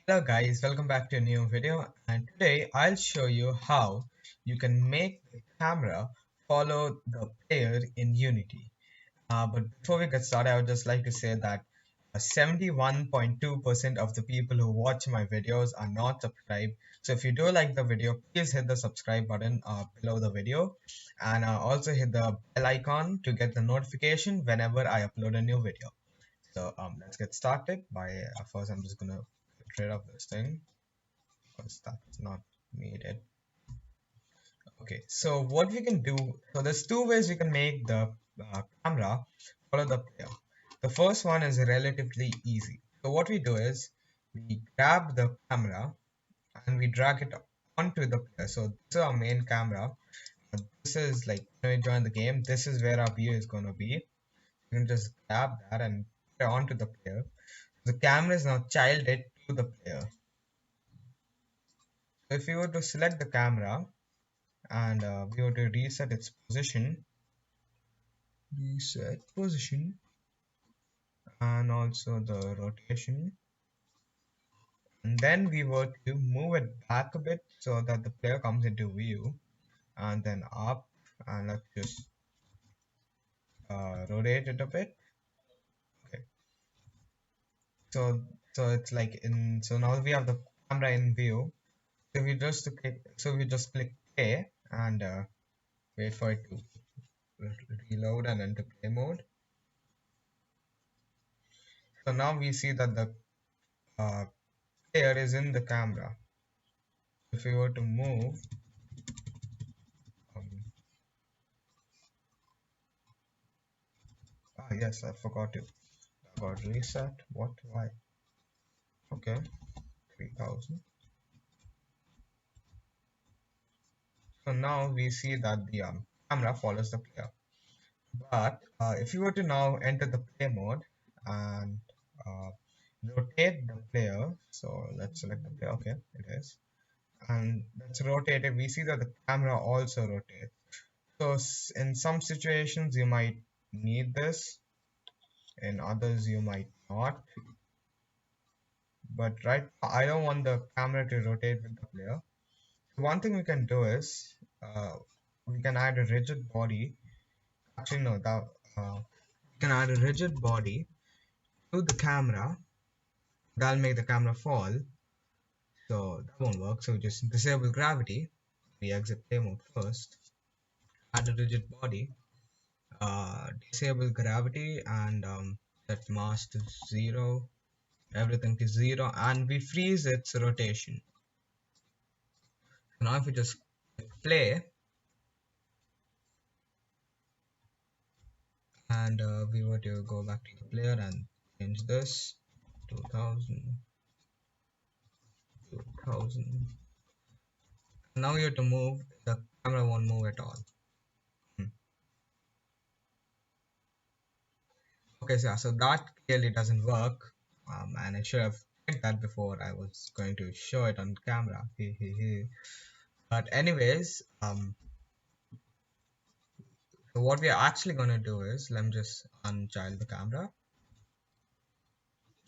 Hello guys, welcome back to a new video, and today I'll show you how you can make the camera follow the player in Unity. But before we get started, I would just like to say that 71.2% of the people who watch my videos are not subscribed. So if you do like the video, please hit the subscribe button below the video, and also hit the bell icon to get the notification whenever I upload a new video. So let's get started by first I'm just gonna get rid of this thing because that's not needed. Okay, so what we can do, so there's two ways we can make the camera follow the player. The first one is relatively easy. So what we do is we grab the camera and we drag it onto the player. So this is our main camera. This is like when we join the game, this is where our view is going to be. You can just grab that and put it onto the player. The camera is now childed to the player. So if we were to select the camera and we were to reset its position, and also the rotation, and then we were to move it back a bit so that the player comes into view, and then up, and let's just rotate it a bit. Okay, so it's like in, so now we have the camera in view. So we just click, so we just click play and wait for it to reload and enter play mode. So now we see that the player is in the camera. If we were to move, um, yes, I forgot to. I got reset. What? Why? Okay, 3000. So now we see that the camera follows the player. But if you were to now enter the play mode and uh, rotate the player, so let's select the player. Okay, it is, and let's rotate it. We see that the camera also rotates. So in some situations you might need this, in others you might not. But right, I don't want the camera to rotate with the player. So one thing we can do is we can add a rigid body. Actually, no, that we can add a rigid body to the camera. That'll make the camera fall. So that won't work. So just disable gravity. We exit play mode first. Add a rigid body. Disable gravity and set mass to 0. Everything to 0, and we freeze its rotation. So now if we just play and we were to go back to the player and change this 2000. Now you have to move, the camera won't move at all. Okay, so that clearly doesn't work, and I should have checked that before I was going to show it on camera. But anyways, so what we are actually going to do is, let me just unchild the camera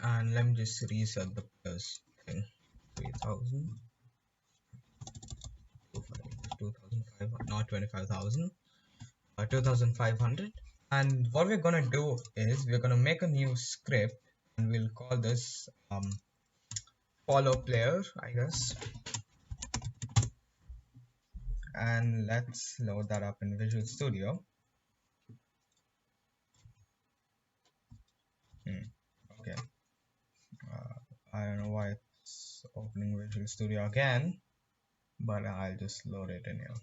and let me just reset the players thing. 3000, 2500, not 25,000, 2500. And what we're gonna do is we're gonna make a new script and we'll call this follow player, I guess. And let's load that up in Visual Studio. Okay, I don't know why it's opening Visual Studio again, but I'll just load it in here.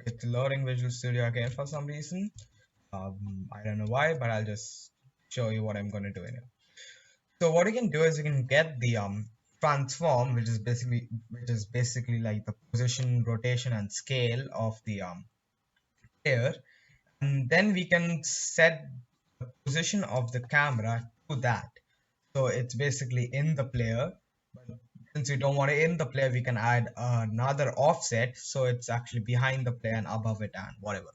Okay, it's loading Visual Studio again for some reason. I don't know why, but I'll just show you what I'm going to do in here. So what you can do is you can get the transform, which is basically like the position, rotation, and scale of the player, and then we can set the position of the camera to that. So it's basically in the player, but since we don't want it in the player, we can add another offset, so it's actually behind the player and above it and whatever.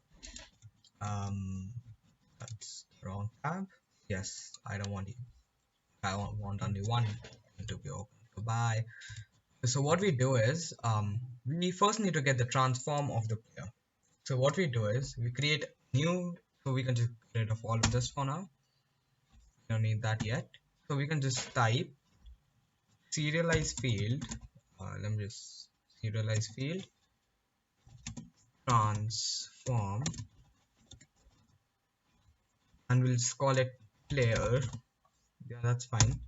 That's the wrong tab. Yes, I don't want it. I want only one to be open. Goodbye. So what we do is we first need to get the transform of the player. So what we do is we create new. So we can just get rid of all of this for now. We don't need that yet. So we can just type serialize field. Let me just serialize field transform, and we'll just call it player. Yeah, that's fine.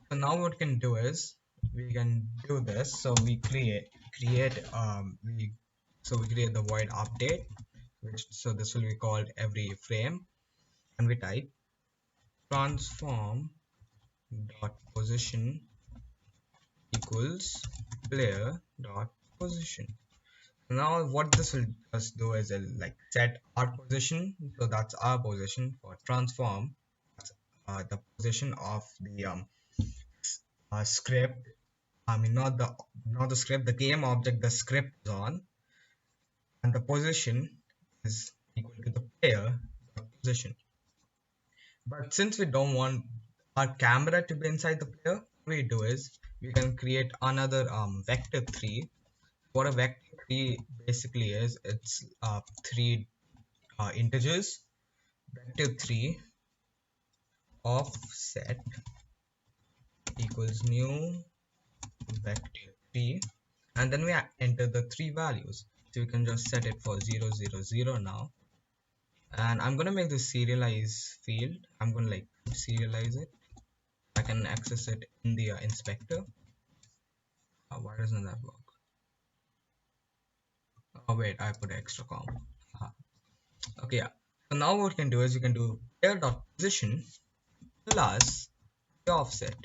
So now what we can do is we can do this. So we create we create the void update, which so this will be called every frame, and we type transform dot position equals player dot position. Now what this will just do is it'll like set our position, so that's our position for transform. That's the position of the script. I mean not the script, the game object the script is on, and the position is equal to the player position. But since we don't want our camera to be inside the player, what we do is we can create another vector3. What a vector3 basically is, it's three integers. Vector3 offset equals new vector3, and then we enter the three values. So we can just set it for 0 0 0 now, and I'm gonna make the serialize field. I'm gonna like serialize it. I can access it in the inspector. Why doesn't that work? Oh wait, I put extra comma. Okay, yeah. So now what we can do is we can do player dot position plus the offset.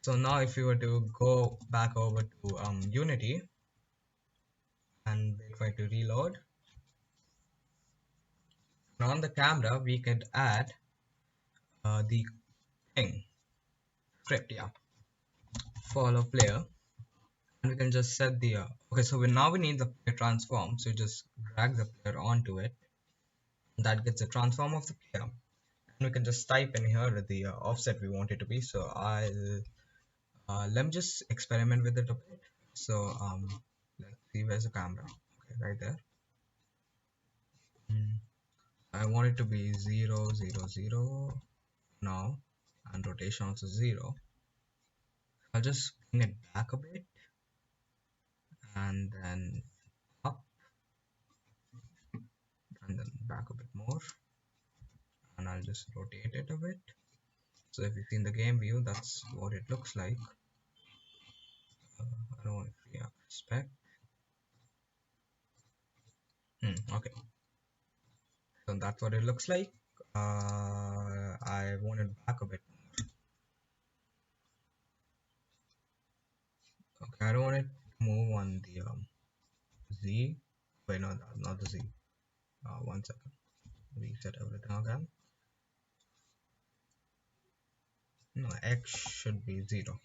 So now if we were to go back over to Unity and wait for it to reload, and on the camera we could add the thing script, yeah, follow player, and we can just set the okay. So now we need the player transform, so just drag the player onto it. That gets the transform of the player, and we can just type in here the offset we want it to be. So I'll let me just experiment with it a bit. So let's see, where's the camera? Okay, right there. I want it to be 0 0 0 now, and rotation also 0. I'll just bring it back a bit, and then up, and then back a bit more, and I'll just rotate it a bit. So if you see in the game view, that's what it looks like. I don't want to aspect. Okay, so that's what it looks like. I want it back a bit. Okay, I don't want it to move on the Z. Wait, no, not the Z. 1 second. Reset everything again. No, X should be 0.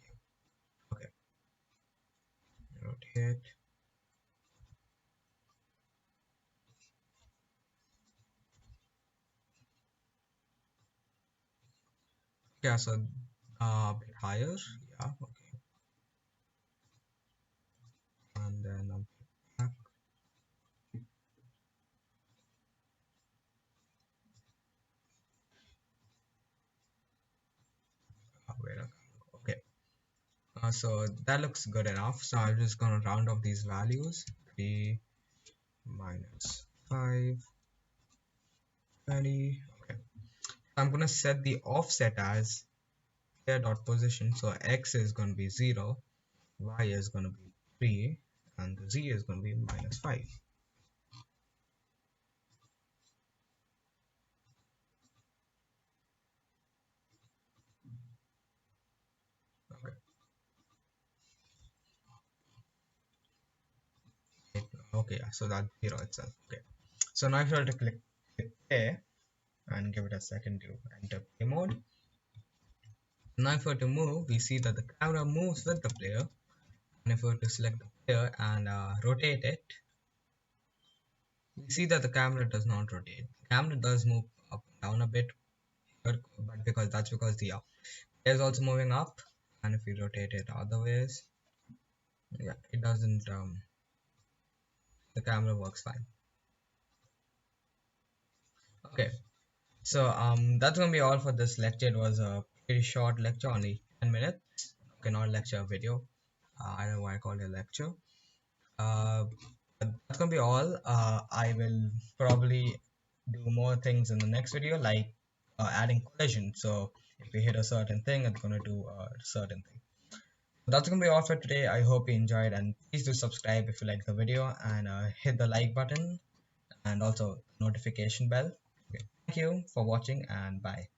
Okay, rotate. Yeah, so a bit higher. Yeah, okay. And then back. Wait, okay. So that looks good enough. So I'm just gonna round off these values. 3 minus 5, 20. Okay. I'm gonna set the offset as player dot position. So X is gonna be 0, Y is gonna be 3, and the Z is gonna be minus 5. Okay. Okay, yeah, so that's 0 itself. Okay. So now if you were to click play and give it a second to enter play mode. Now if we were to move, we see that the camera moves with the player, and if we were to select the player and rotate it, we see that the camera does not rotate. The camera does move up and down a bit but because that's because the is also moving up, and if we rotate it other ways, yeah, it doesn't the camera works fine. Okay, so that's gonna be all for this lecture. It was a pretty short lecture, only 10 minutes. Okay, not lecture, a video. I don't know why I called it a lecture. uh, but that's gonna be all. I will probably do more things in the next video, like adding collision. So if we hit a certain thing, it's gonna do a certain thing. That's gonna be all for today. I hope you enjoyed, and please do subscribe if you like the video, and hit the like button and also notification bell. Okay. Thank you for watching, and bye.